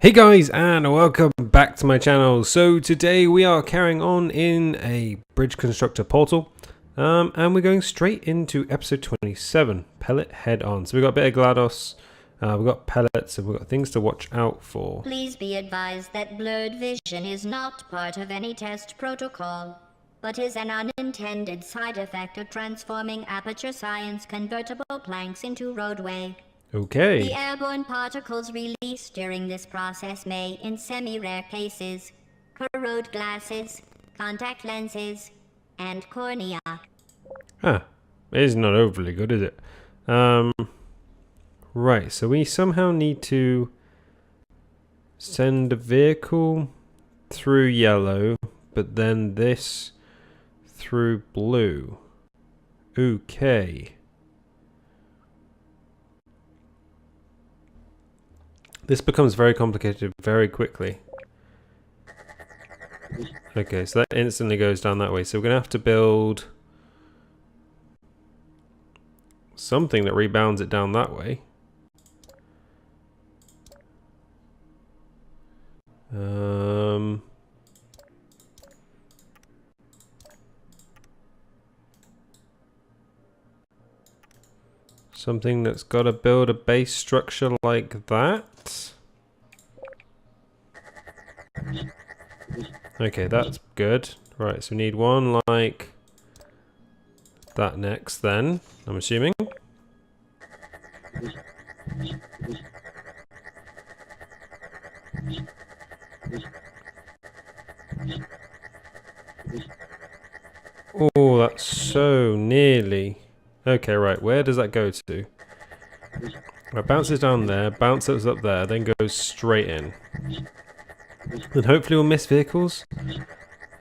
Hey guys, and welcome back to my channel. So today we are carrying on in a Bridge Constructor Portal, and we're going straight into episode 27, Pellet Head On. So we've got a bit of GLaDOS, we've got pellets, and we've got things to watch out for. Please be advised that blurred vision is not part of any test protocol, but is an unintended side effect of transforming Aperture Science convertible planks into roadway. Okay. The airborne particles released during this process may, in semi-rare cases, corrode glasses, contact lenses, and cornea. It is not overly good, is it? Right, so we somehow need to send a vehicle through yellow, but then this through blue. Okay. This becomes very complicated very quickly. Okay, so that instantly goes down that way. So we're going to have to build something that rebounds it down that way. Something that's got to build a base structure like that. Okay, that's good. Right, so we need one like that next then, I'm assuming. Oh, that's so nearly. Okay, right, where does that go to? It bounces down there, bounces up there, then goes straight in. And hopefully we'll miss vehicles.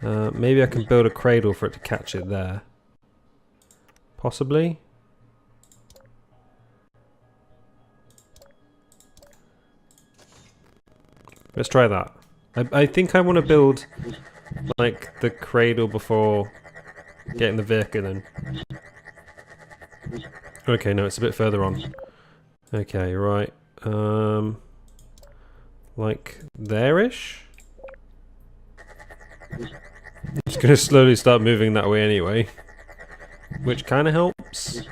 Maybe I can build a cradle for it to catch it there. Possibly. Let's try that. I think I want to build like the cradle before getting the vehicle in. Okay, no, it's a bit further on. Okay, right. Like there-ish? I'm just gonna slowly start moving that way anyway. Which kind of helps.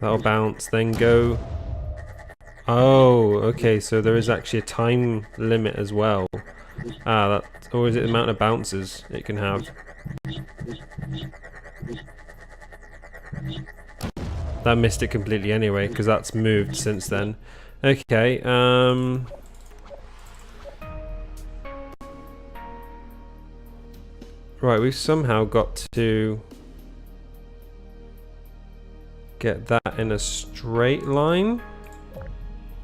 That'll bounce, then go. Oh, okay, so there is actually a time limit as well. Or is it the amount of bounces it can have? That missed it completely anyway, because that's moved since then. Okay, right, we've somehow got to get that in a straight line.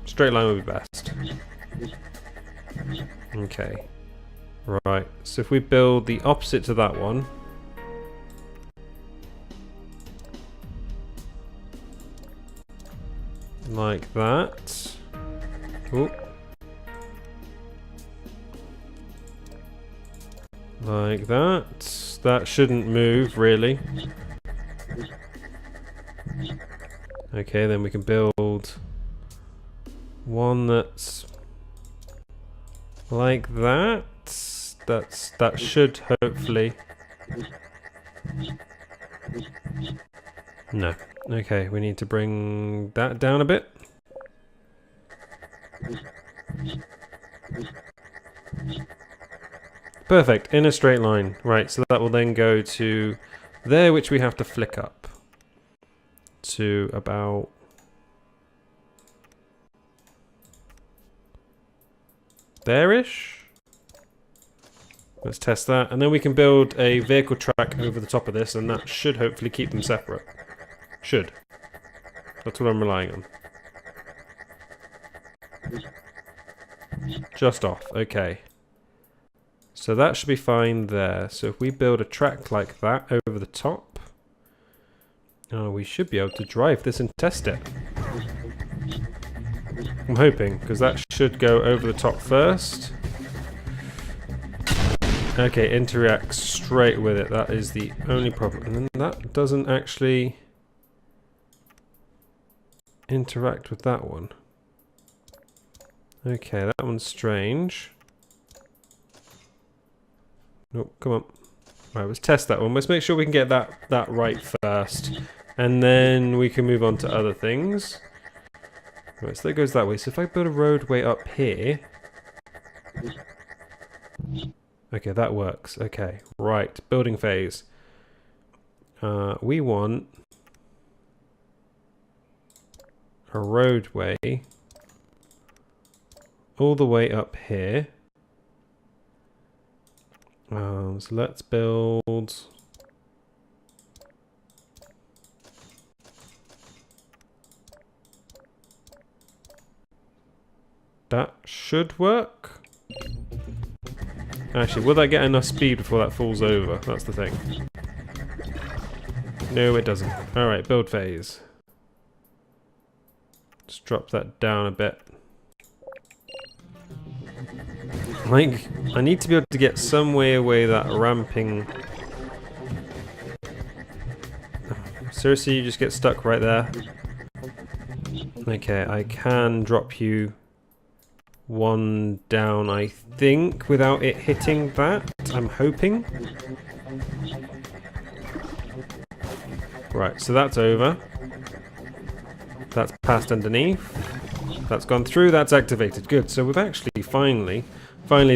Straight line would be best. Okay. Right, so if we build the opposite to that one. Like that. Ooh. Like that. That shouldn't move, really. Okay, then we can build one that's like that. That should hopefully. No. Okay, we need to bring that down a bit. Perfect, in a straight line. Right, so that will then go to there, which we have to flick up to about there-ish. Let's test that, and then we can build a vehicle track over the top of this, and that should hopefully keep them separate. Should. That's what I'm relying on. Just off, okay. So that should be fine there. So if we build a track like that over the top, we should be able to drive this and test it. I'm hoping, because that should go over the top first. Okay, interacts straight with it. That is the only problem. And then that doesn't actually... interact with that one? Okay, that one's strange. Nope, come on. Right, let's test that one. Let's make sure we can get that right first. And then we can move on to other things. Right, so that goes that way. So if I build a roadway up here... Okay, that works. Okay, right. Building phase. We want a roadway all the way up here. So let's build... That should work. Actually, will that get enough speed before that falls over? That's the thing. No, it doesn't. Alright, build phase. Let's drop that down a bit. Like, I need to be able to get some way away that ramping... Seriously, you just get stuck right there? Okay, I can drop you one down, I think, without it hitting that. I'm hoping. Right, so that's over. That's passed underneath. That's gone through, that's activated. Good, so we've actually finally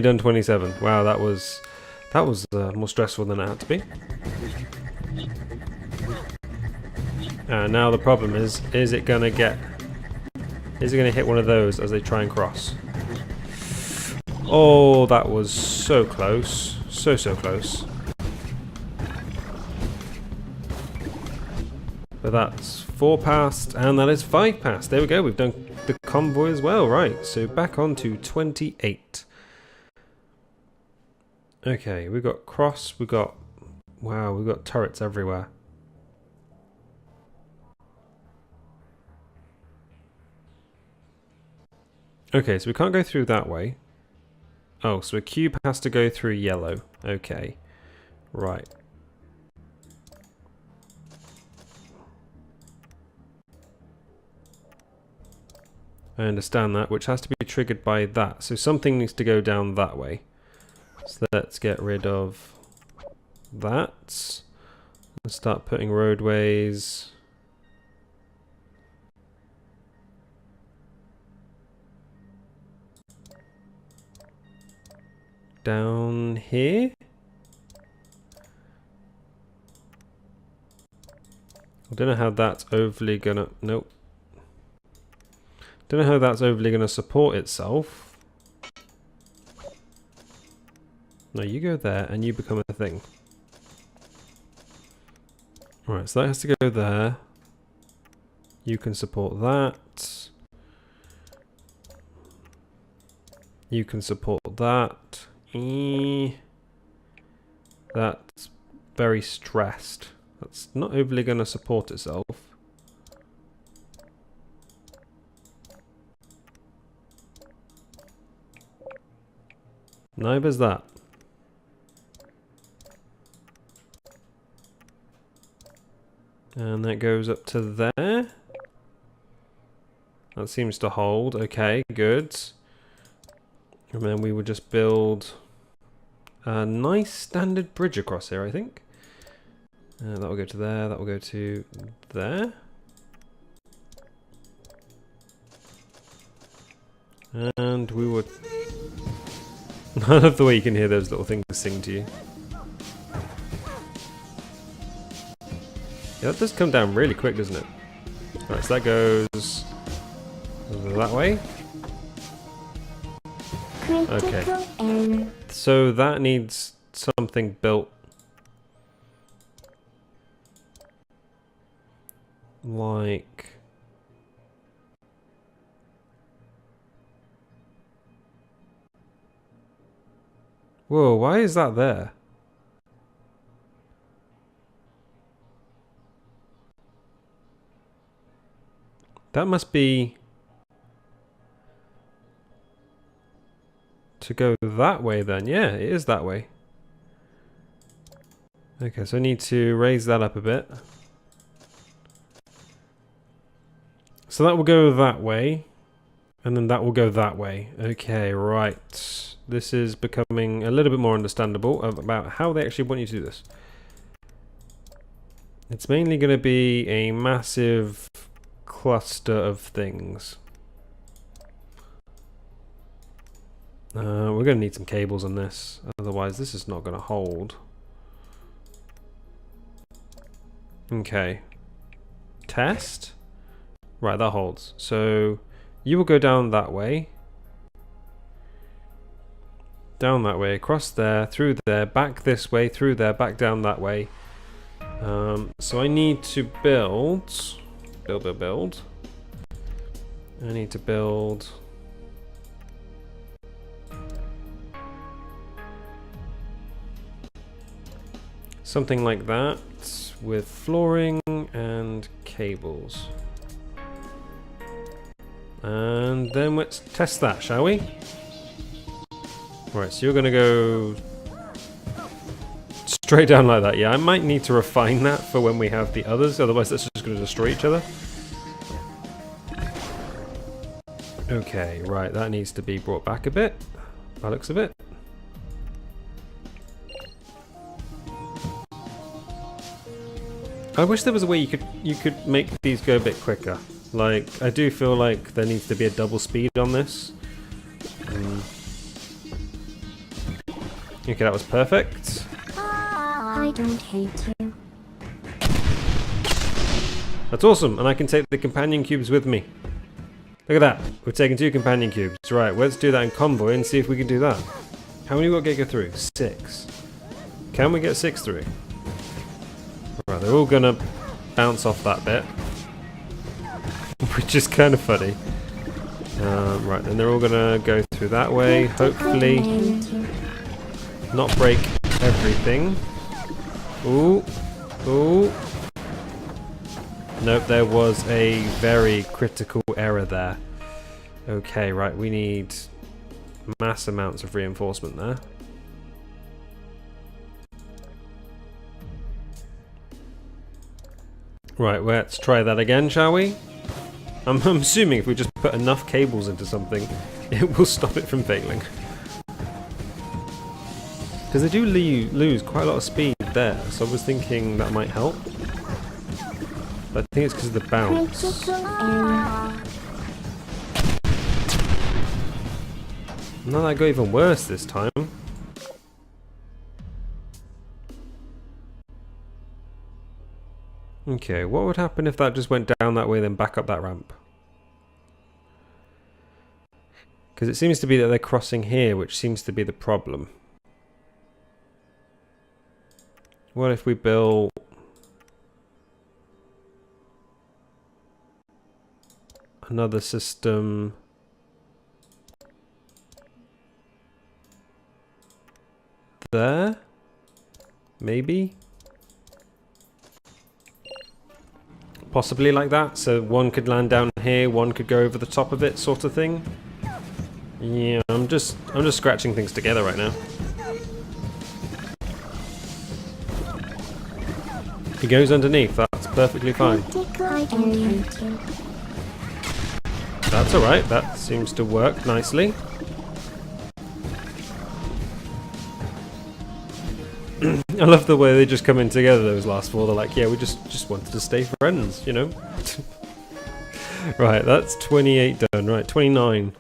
done 27. Wow, that was more stressful than it had to be. And now the problem is it gonna hit one of those as they try and cross? Oh, that was so close. So close. But that's 4 past, and that is 5 past. There we go, we've done the convoy as well. Right, so back on to 28. Okay, we've got cross, we've got turrets everywhere. Okay, so we can't go through that way. Oh, so a cube has to go through yellow. Okay, right. I understand that, which has to be triggered by that. So something needs to go down that way. So let's get rid of that. And start putting roadways. Down here. I don't know how that's overly gonna... Nope. Don't know how that's overly gonna support itself. No, you go there and you become a thing. Right, so that has to go there. You can support that. You can support that. That's very stressed. That's not overly going to support itself. Neither's that. And that goes up to there. That seems to hold. Okay, good. And then we would just build a nice standard bridge across here, I think. That will go to there, that will go to there. And we would... I love the way you can hear those little things sing to you. Yeah, that does come down really quick, doesn't it? Right, so that goes that way. Okay. So that needs something built. Like... Whoa, why is that there? That must be... to go that way then. Yeah, it is that way. Okay, so I need to raise that up a bit. So that will go that way. And then that will go that way. Okay, right. This is becoming a little bit more understandable about how they actually want you to do this. It's mainly going to be a massive cluster of things. We're going to need some cables on this, otherwise this is not going to hold. Okay. Test? Right, that holds. So you will go down that way. Down that way, across there, through there, back this way, through there, back down that way. So I need to build. I need to build something like that with flooring and cables. And then let's test that, shall we? Right, so you're gonna go straight down like that. Yeah, I might need to refine that for when we have the others, otherwise that's just gonna destroy each other. Okay, right, that needs to be brought back a bit, by the looks of it. I wish there was a way you could make these go a bit quicker. Like, I do feel like there needs to be a double speed on this. Okay, that was perfect. I don't hate you. That's awesome, and I can take the companion cubes with me. Look at that, we're taking 2 companion cubes. Right, let's do that in convoy and see if we can do that. How many will get through? 6. Can we get 6 through? Right, they're all gonna bounce off that bit. Which is kind of funny. Right, then they're all gonna go through that way. Hopefully not break everything. Ooh. Ooh. Nope, there was a very critical error there. Okay, right, we need mass amounts of reinforcement there. Right, let's try that again, shall we? I'm assuming if we just put enough cables into something, it will stop it from failing. Because they do lose quite a lot of speed there, so I was thinking that might help. But I think it's because of the bounce. No, that got even worse this time. Okay, what would happen if that just went down that way then back up that ramp? Because it seems to be that they're crossing here, which seems to be the problem. What if we build another system there? Maybe? Possibly like that, so one could land down here, one could go over the top of it, sort of thing. Yeah, I'm just scratching things together right now. It goes underneath, that's perfectly fine. That's alright, that seems to work nicely. I love the way they just come in together, those last 4. They're like, yeah, we just wanted to stay friends, you know? Right, that's 28 done. Right, 29.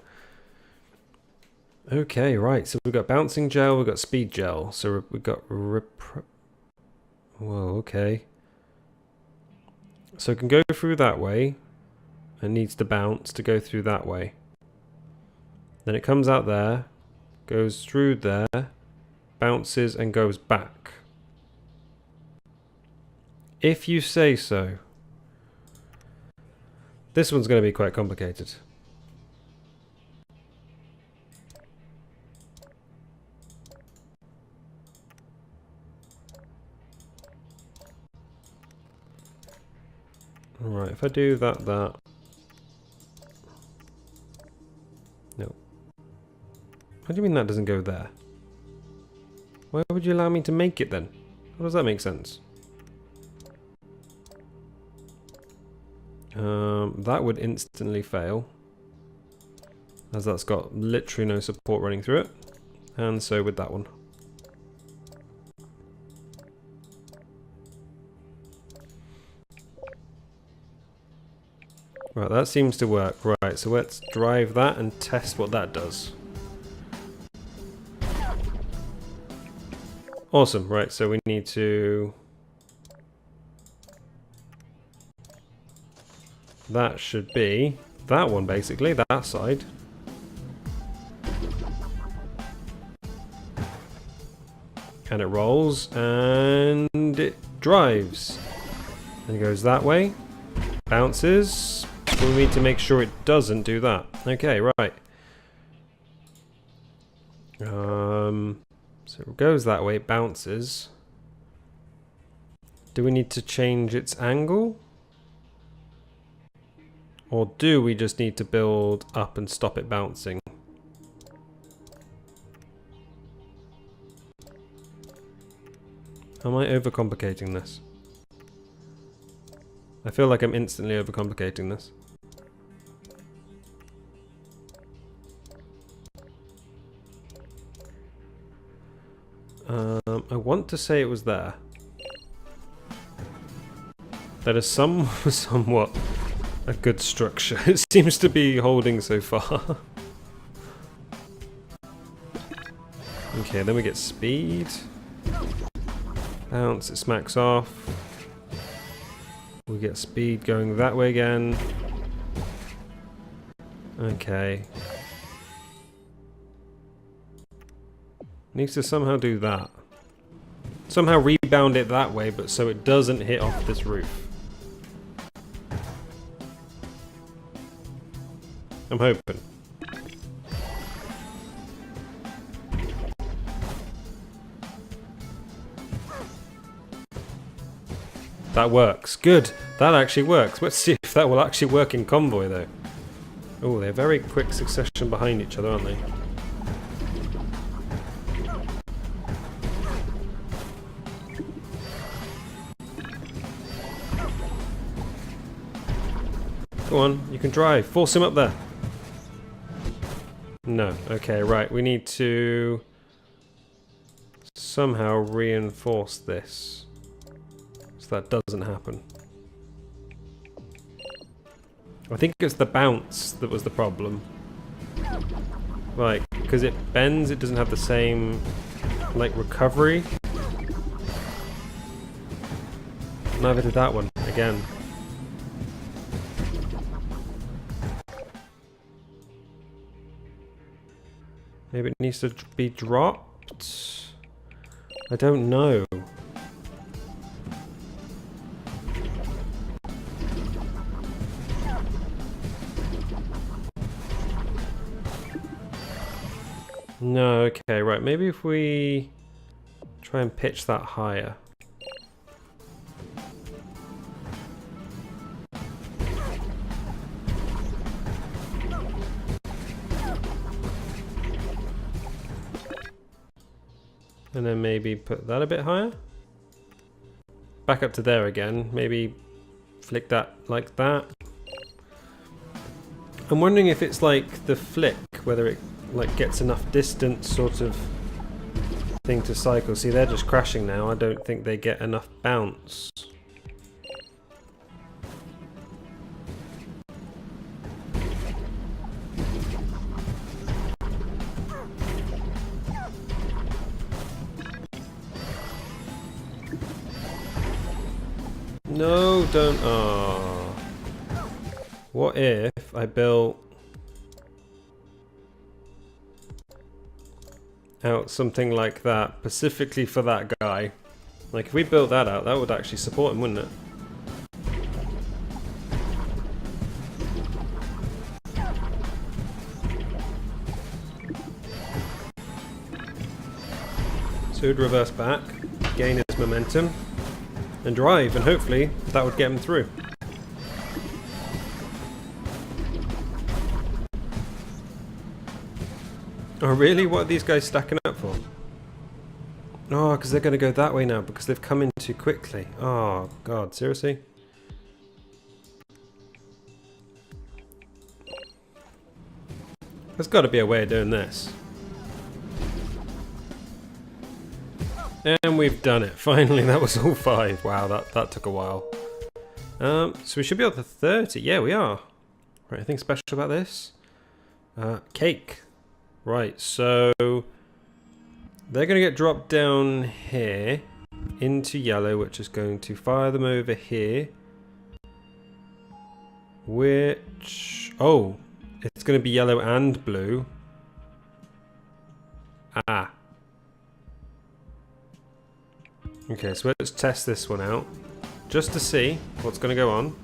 Okay, right, so we've got bouncing gel, we've got speed gel. So we've got whoa, okay. So it can go through that way. It needs to bounce to go through that way. Then it comes out there, goes through there, bounces and goes back. If you say so. This one's going to be quite complicated. Alright, if I do that. No. What do you mean that doesn't go there? Why would you allow me to make it then? How does that make sense? That would instantly fail, as that's got literally no support running through it. And so with that one. Right, that seems to work. Right, so let's drive that and test what that does. Awesome, right, so we need to... That should be that one, basically, that side. And it rolls, and it drives. And it goes that way, bounces. We need to make sure it doesn't do that. Okay, right. So it goes that way, it bounces. Do we need to change its angle? Or do we just need to build up and stop it bouncing? Am I overcomplicating this? I feel like I'm instantly overcomplicating this. I want to say it was there. That is somewhat a good structure. It seems to be holding so far. Okay, then we get speed. Bounce, it smacks off. We get speed going that way again. Okay. Needs to somehow do that. Somehow rebound it that way, but so it doesn't hit off this roof. I'm hoping. That works. Good. That actually works. Let's see if that will actually work in convoy, though. Oh, they're very quick succession behind each other, aren't they? Go on, you can drive. Force him up there. No. Okay, right. We need to somehow reinforce this so that doesn't happen. I think it's the bounce that was the problem. Like, because it bends, it doesn't have the same, like, recovery. Neither did that one, again. Maybe it needs to be dropped? I don't know. No, okay, right. Maybe if we try and pitch that higher. And then maybe put that a bit higher. Back up to there again. Maybe flick that like that. I'm wondering if it's like the flick, whether it like gets enough distance sort of thing to cycle. See, they're just crashing now. I don't think they get enough bounce. No, don't. Oh. What if I built out something like that specifically for that guy? Like, if we built that out, that would actually support him, wouldn't it? So he'd reverse back, gain his momentum, and drive, and hopefully that would get him through. Oh really? What are these guys stacking up for? Oh, because they're going to go that way now because they've come in too quickly. Oh god, seriously? There's got to be a way of doing this. And we've done it. Finally, that was all 5. Wow, that took a while. So we should be up to 30. Yeah, we are. Right, anything special about this? Cake. Right, so they're going to get dropped down here into yellow, which is going to fire them over here. Which... oh, it's going to be yellow and blue. Ah. Okay, so let's test this one out. Just to see what's going to go on.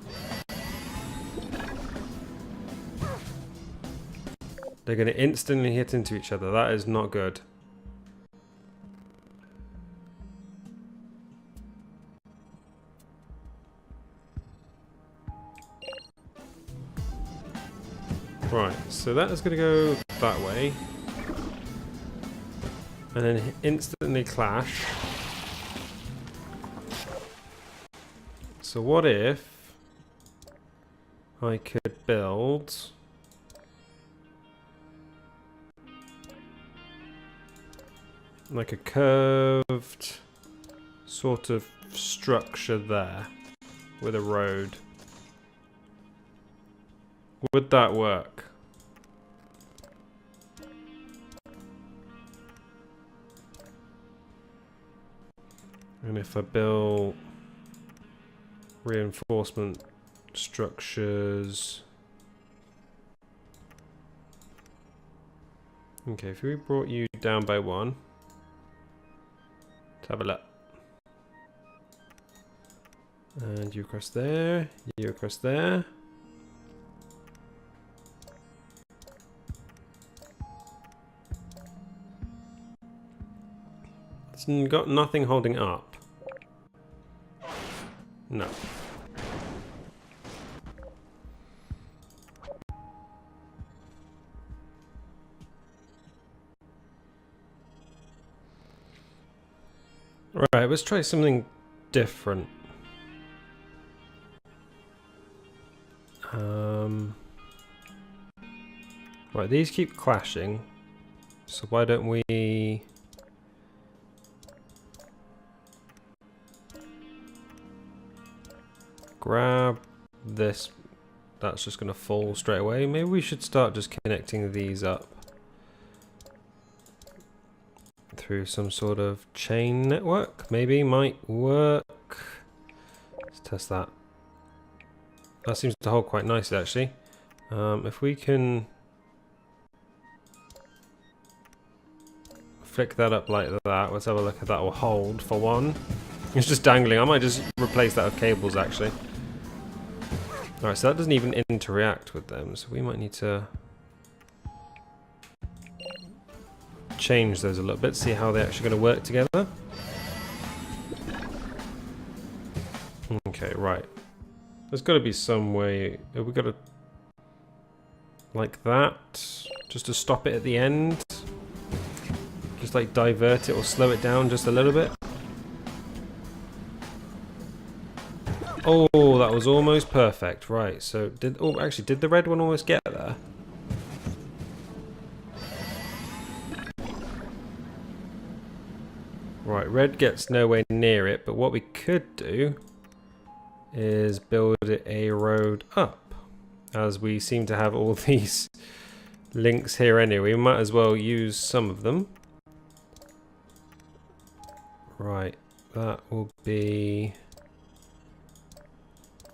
They're going to instantly hit into each other. That is not good. Right, so that is going to go that way. And then instantly clash. So what if I could build like a curved sort of structure there with a road? Would that work? And if I build reinforcement structures. Okay, if we brought you down by 1. Let's have a look. And you across there, you across there. It's got nothing holding up. No. Right, let's try something different. Right, these keep clashing. So why don't we grab this? That's just going to fall straight away. Maybe we should start just connecting these up through some sort of chain network. Maybe might work. Let's test that. That seems to hold quite nicely actually. If we can flick that up like that, let's have a look if that will hold for 1. It's just dangling. I might just replace that with cables actually. Alright, so that doesn't even interact with them, so we might need to change those a little bit, see how they're actually going to work together. Okay, right. There's got to be some way. Have we got to like that, just to stop it at the end? Just like divert it or slow it down just a little bit. Oh, that was almost perfect. Right, so did the red one almost get there? Right, red gets nowhere near it, but what we could do is build a road up. As we seem to have all these links here anyway, we might as well use some of them. Right, that will be...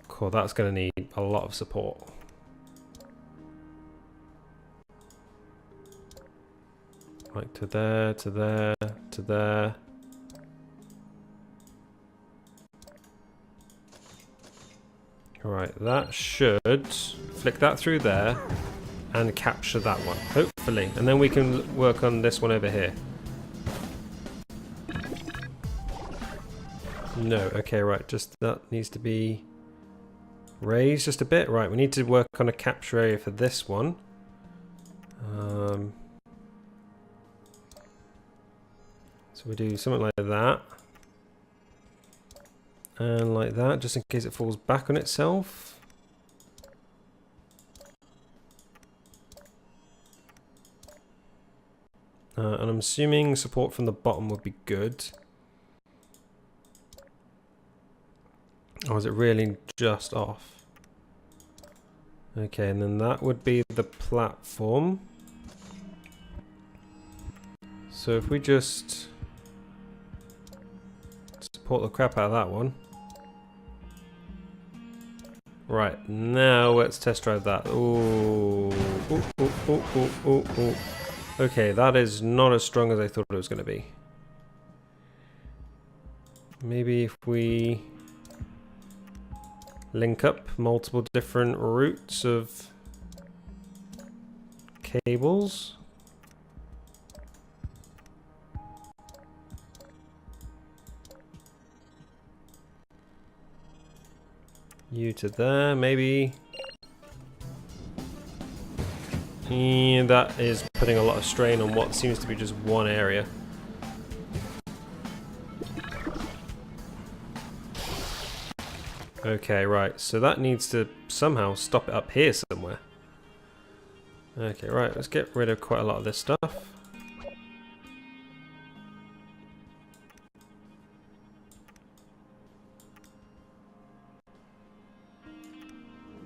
cool, that's going to need a lot of support. Like to there, to there, to there. Right, that should flick that through there and capture that one, hopefully. And then we can work on this one over here. No, okay, right, just that needs to be raised just a bit. Right, we need to work on a capture area for this one. So we do something like that. And like that, just in case it falls back on itself. And I'm assuming support from the bottom would be good. Or is it really just off? Okay, and then that would be the platform. So if we just support the crap out of that one. Right, now let's test drive that. Ooh. Ooh, ooh, ooh, ooh, ooh, ooh. Okay, that is not as strong as I thought it was going to be. Maybe if we link up multiple different routes of cables. You to there, maybe. And that is putting a lot of strain on what seems to be just one area. Okay, right, so that needs to somehow stop it up here somewhere. Okay, right, let's get rid of quite a lot of this stuff.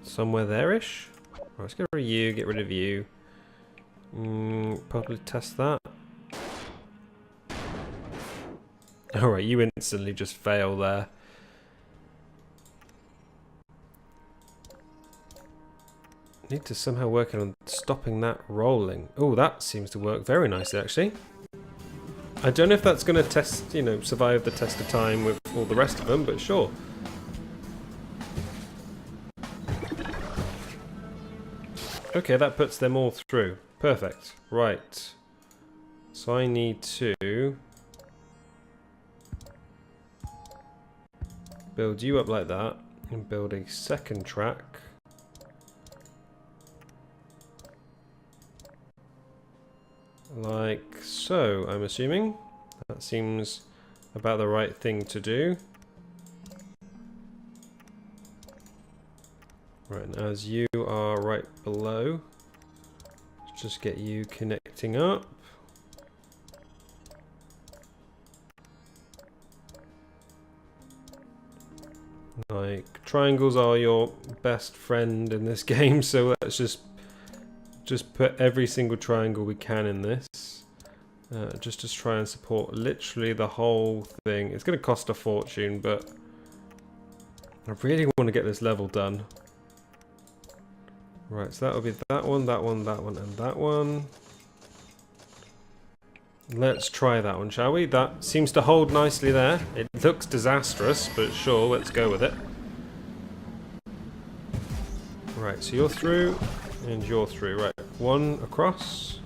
Somewhere there-ish. Right, let's get rid of you, get rid of you. Probably test that. Alright, you instantly just fail there. Need to somehow work on stopping that rolling. Oh, that seems to work very nicely, actually. I don't know if that's going to test, you know, survive the test of time with all the rest of them, but sure. Okay, that puts them all through. Perfect. Right. So I need to build you up like that and build a second track. Like so, I'm assuming. That seems about the right thing to do. Right, and as you are right below, let's just get you connecting up. Like, triangles are your best friend in this game, so let's just put every single triangle we can in this. Just to try and support literally the whole thing. It's going to cost a fortune, but I really want to get this level done. Right, so that will be that one, that one, that one, and that one. Let's try that one, shall we? That seems to hold nicely there. It looks disastrous, but sure, let's go with it. Right, so you're through, and you're through. Right, one across,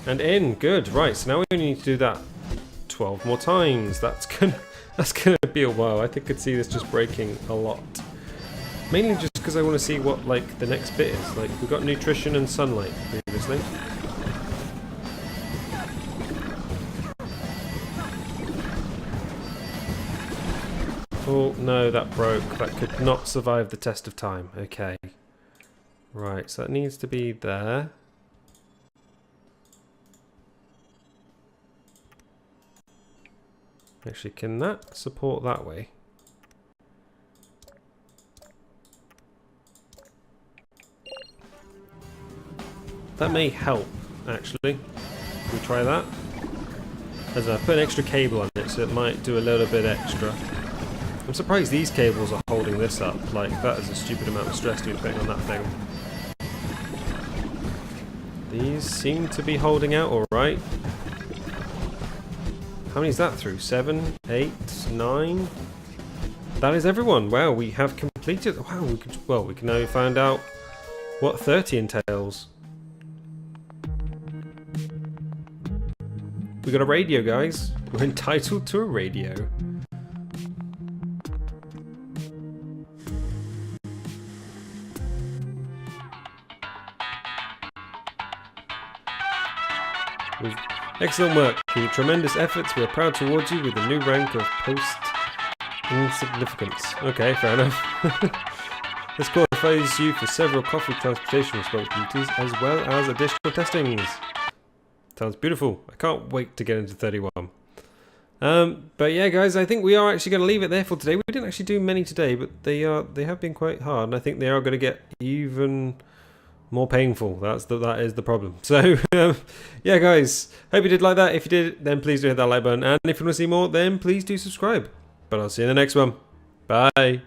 and in. Good. Right, so now we only need to do that 12 more times. That's gonna be a while. I think I could see this just breaking a lot. Mainly just because I want to see what, like, the next bit is. Like, we've got nutrition and sunlight previously. Oh, no, that broke. That could not survive the test of time. Okay. Right, so that needs to be there. Actually, can that support that way? That may help, actually. Can we try that? As I put an extra cable on it, so it might do a little bit extra. I'm surprised these cables are holding this up. Like, that is a stupid amount of stress to be putting on that thing. These seem to be holding out alright. How many is that through? 7, 8, 9? That is everyone. Wow, we have completed. Wow, we can now find out what 30 entails. We got a radio, guys. We're entitled to a radio. Excellent work. With your tremendous efforts, we are proud to award you with a new rank of post insignificance. Okay, fair enough. This qualifies you for several coffee transportation responsibilities as well as additional testings. Sounds beautiful. I can't wait to get into 31. But yeah, guys, I think we are actually going to leave it there for today. We didn't actually do many today, but they have been quite hard, and I think they are going to get even more painful. That is the problem. So yeah, guys, hope you did like that. If you did, then please do hit that like button, and if you want to see more, then please do subscribe. But I'll see you in the next one. Bye.